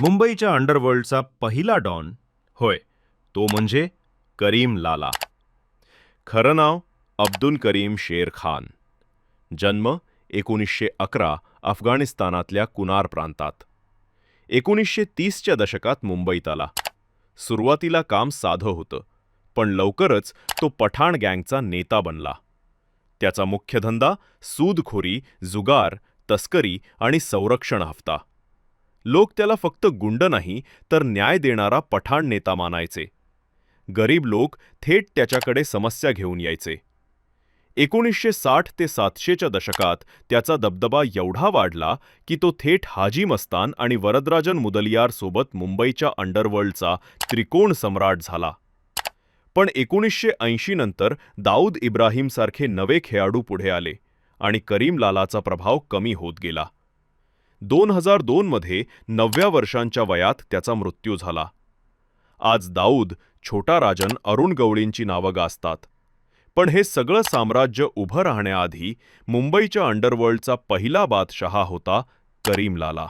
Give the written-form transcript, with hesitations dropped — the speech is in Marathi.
मुंबईच्या अंडरवर्ल्डचा पहिला डॉन, होय, तो म्हणजे करीम लाला. खरं नाव अब्दुल करीम शेर खान. जन्म 1911 अफगाणिस्तानातल्या कुनार प्रांतात. 1930च्या दशकात मुंबईत आला. सुरुवातीला काम साधं होतं, पण लवकरच तो पठाण गँगचा नेता बनला. त्याचा मुख्य धंदा सूदखोरी, जुगार, तस्करी आणि संरक्षण हफ्ता. लोक त्याला फक्त गुंड नाही तर न्याय देणारा पठाण नेता मानायचे. गरीब लोक थेट त्याच्याकडे समस्या घेऊन यायचे. 1960 ते 700च्या दशकात त्याचा दबदबा एवढा वाढला की तो थेट हाजी मस्तान आणि वरदराजन मुदलियार सोबत मुंबईच्या अंडरवर्ल्डचा त्रिकोण सम्राट झाला. पण 1980 नंतर दाऊद इब्राहिमसारखे नवे खेळाडू पुढे आले आणि करीम लालाचा प्रभाव कमी होत गेला. 2002 मध्ये 90व्या वर्षांच्या वयात त्याचा मृत्यू झाला. आज दाऊद, छोटा राजन, अरुण गवळींची नावं गाजतात. पण हे सगळं साम्राज्य उभं राहण्याआधी मुंबईच्या अंडरवर्ल्डचा पहिला बादशहा होता करीम लाला.